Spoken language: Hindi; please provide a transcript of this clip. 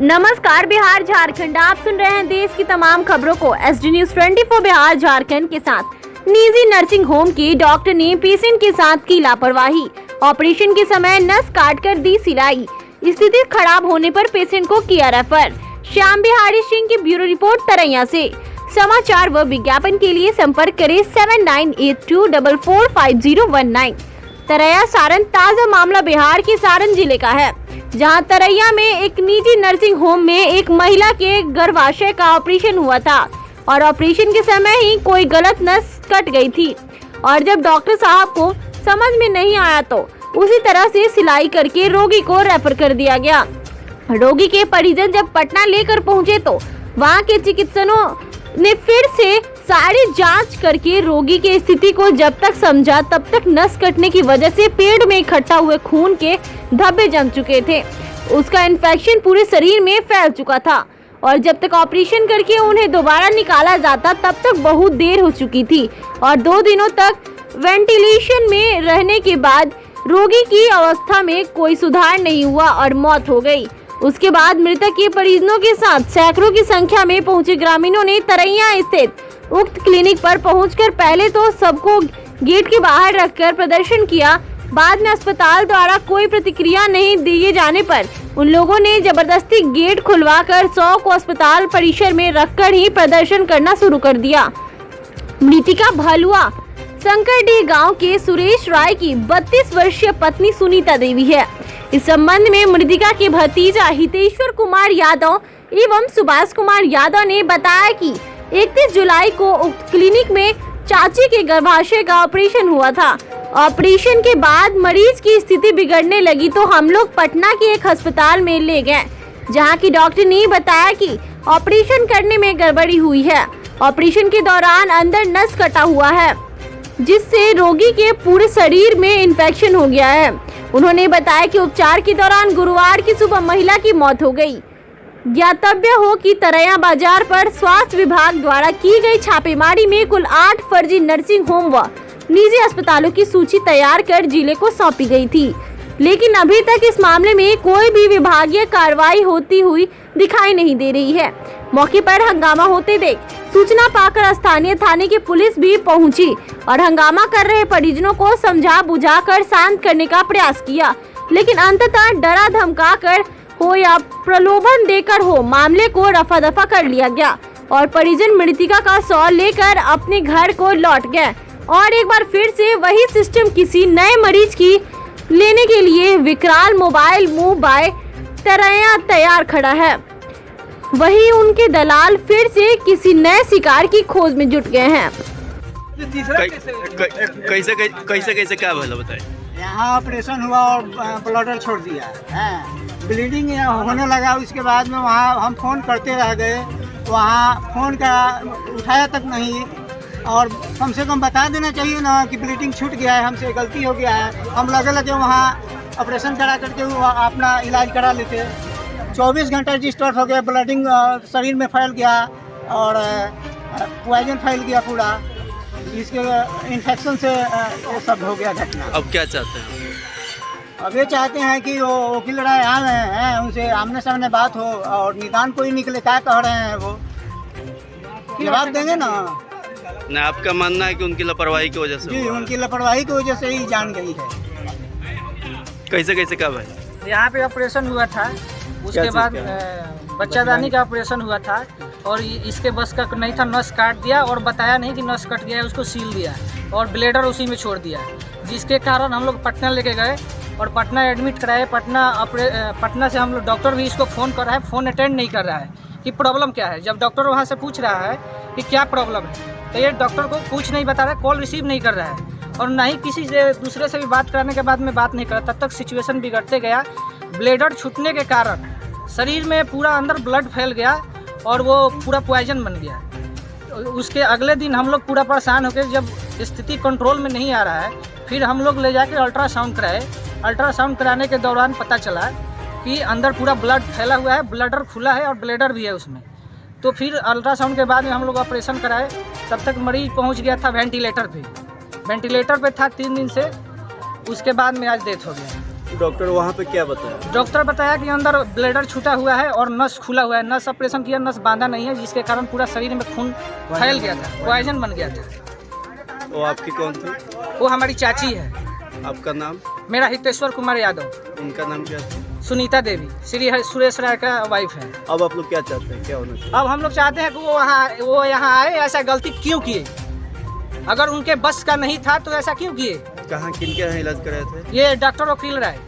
नमस्कार बिहार झारखंड, आप सुन रहे हैं देश की तमाम खबरों को SD News 24 बिहार झारखंड के साथ। निजी नर्सिंग होम की डॉक्टर ने पेशेंट के साथ की लापरवाही, ऑपरेशन के समय नस काटकर दी सिलाई, स्थिति खराब होने पर पेशेंट को किया रेफर। श्याम बिहारी सिंह की ब्यूरो रिपोर्ट तरैया से। समाचार व विज्ञापन के लिए संपर्क करें 7982445019। तरैया सारण। ताजा मामला बिहार के सारण जिले का है, जहां तरैया में एक निजी नर्सिंग होम में एक महिला के गर्भाशय का ऑपरेशन हुआ था और ऑपरेशन के समय ही कोई गलत नस कट गई थी और जब डॉक्टर साहब को समझ में नहीं आया तो उसी तरह से सिलाई करके रोगी को रेफर कर दिया गया। रोगी के परिजन जब पटना लेकर पहुंचे तो वहां के चिकित्सकों ने फिर से सारी जांच करके रोगी की स्थिति को जब तक समझा तब तक नस कटने की वजह से पेट में इकट्ठा हुए खून के धब्बे जम चुके थे, उसका इन्फेक्शन पूरे शरीर में फैल चुका था और जब तक ऑपरेशन करके उन्हें दोबारा निकाला जाता तब तक बहुत देर हो चुकी थी और 2 दिनों तक वेंटिलेशन में रहने के बाद रोगी की अवस्था में कोई सुधार नहीं हुआ और मौत हो गई। उसके बाद मृतक के परिजनों के साथ सैकड़ों की संख्या में पहुंचे ग्रामीणों ने तरैया स्थित उक्त क्लिनिक पर पहुंचकर पहले तो सबको गेट के बाहर रखकर प्रदर्शन किया। बाद में अस्पताल द्वारा कोई प्रतिक्रिया नहीं दिए जाने पर उन लोगों ने जबरदस्ती गेट खुलवाकर 100 को अस्पताल परिसर में रखकर ही प्रदर्शन करना शुरू कर दिया। मृतिका भलुआ शंकरडीह गांव के सुरेश राय की 32 वर्षीय पत्नी सुनीता देवी है। इस संबंध में मृतिका के भतीजा हितेश्वर कुमार यादव एवं सुभाष कुमार यादव ने बताया कि 31 जुलाई को उक्त क्लिनिक में चाची के गर्भाशय का ऑपरेशन हुआ था। ऑपरेशन के बाद मरीज की स्थिति बिगड़ने लगी तो हम लोग पटना के एक अस्पताल में ले गए, जहां की डॉक्टर ने बताया कि ऑपरेशन करने में गड़बड़ी हुई है। ऑपरेशन के दौरान अंदर नस कटा हुआ है जिससे रोगी के पूरे शरीर में इन्फेक्शन हो गया है। उन्होंने बताया कि उपचार के दौरान गुरुवार की सुबह महिला की मौत हो गई। ज्ञातव्य हो कि तरैया बाजार पर स्वास्थ्य विभाग द्वारा की गई छापेमारी में कुल 8 फर्जी नर्सिंग होम व निजी अस्पतालों की सूची तैयार कर जिले को सौंपी गई थी, लेकिन अभी तक इस मामले में कोई भी विभागीय कार्रवाई होती हुई दिखाई नहीं दे रही है। मौके पर हंगामा होते देख सूचना पाकर स्थानीय थाने की पुलिस भी पहुंची और हंगामा कर रहे परिजनों को समझा बुझाकर शांत करने का प्रयास किया, लेकिन अंततः डरा धमका कर हो या प्रलोभन देकर हो मामले को रफा दफा कर लिया गया और परिजन मृतिका का शव लेकर अपने घर को लौट गए और एक बार फिर से वही सिस्टम किसी नए मरीज की लेने के लिए विकराल मोबाइल मुंह बाय तरैया तैयार खड़ा है। वही उनके दलाल फिर से किसी नए शिकार की खोज में जुट गए हैं। कैसे क्या भला बताए? यहाँ ऑपरेशन हुआ और ब्लडर छोड़ दिया है, ब्लीडिंग होने लगा। उसके बाद में वहाँ हम फ़ोन करते रह गए, वहाँ फ़ोन का उठाया तक नहीं और कम से कम बता देना चाहिए ना कि ब्लीडिंग छूट गया है, हमसे गलती हो गया है। हम लगे वहाँ ऑपरेशन करा करके अपना इलाज करा लेते। 24 घंटा डिस्टर्ब हो गया, ब्लीडिंग शरीर में फैल गया और पॉइजन फैल गया पूरा, इसके इन्फेक्शन से ये सब हो गया घटना। अब क्या चाहते हैं? अब ये चाहते हैं कि वो वकील राय आ रहे हैं, उनसे आमने सामने बात हो और निदान कोई निकले। क्या कह रहे हैं वो जवाब देंगे ना। आपका मानना है कि उनकी लापरवाही की वजह से? जी, उनकी लापरवाही की वजह से ही जान गई है। कैसे क्या भाई? यहाँ पे ऑपरेशन हुआ था, उसके बाद बच्चादानी का ऑपरेशन हुआ था और इसके बस का नहीं था, नस काट दिया और बताया नहीं कि नस कट गया है, उसको सील दिया और ब्लेडर उसी में छोड़ दिया, जिसके कारण हम लोग पटना लेके गए और पटना एडमिट कराए। पटना से हम लोग डॉक्टर भी इसको फ़ोन कर रहा है, फ़ोन अटेंड नहीं कर रहा है कि प्रॉब्लम क्या है। जब डॉक्टर वहाँ से पूछ रहा है कि क्या प्रॉब्लम है तो ये डॉक्टर को कुछ नहीं बता रहा है, कॉल रिसीव नहीं कर रहा है और ना ही किसी से दूसरे से भी बात कराने के बाद में बात नहीं कर रहा। तब तक सिचुएशन बिगड़ते गया। ब्लेडर छूटने के कारण शरीर में पूरा अंदर ब्लड फैल गया और वो पूरा पॉइजन बन गया। उसके अगले दिन हम लोग पूरा परेशान होकर, जब स्थिति कंट्रोल में नहीं आ रहा है, फिर हम लोग ले जाके अल्ट्रासाउंड कराए। अल्ट्रासाउंड कराने के दौरान पता चला कि अंदर पूरा ब्लड फैला हुआ है, ब्लडर खुला है और ब्लेडर भी है उसमें। तो फिर अल्ट्रासाउंड के बाद में हम लोग ऑपरेशन कराए। तब तक मरीज पहुंच गया था वेंटिलेटर पे था 3 दिन से। उसके बाद में आज डेथ हो गया। डॉक्टर वहाँ पे क्या बताया? डॉक्टर बताया कि अंदर ब्लेडर छूटा हुआ है और नस खुला हुआ है। नस ऑपरेशन किया, नस बांधा नहीं है, जिसके कारण पूरा शरीर में खून फैल गया था, पॉइजन बन गया था। वो आपकी कौन थी? वो हमारी चाची है। आपका नाम? मेरा हितेश्वर कुमार यादव। उनका नाम क्या था? सुनीता देवी, श्री सुरेश राय का वाइफ है। अब आप लोग क्या चाहते हैं, क्या होना चाहिए? अब हम लोग चाहते हैं कि वो यहाँ आए। ऐसा गलती क्यों किए? अगर उनके बस का नहीं था तो ऐसा क्यों किए? कहाँ किनके यहाँ इलाज कराए थे? ये डॉक्टर वकील राय।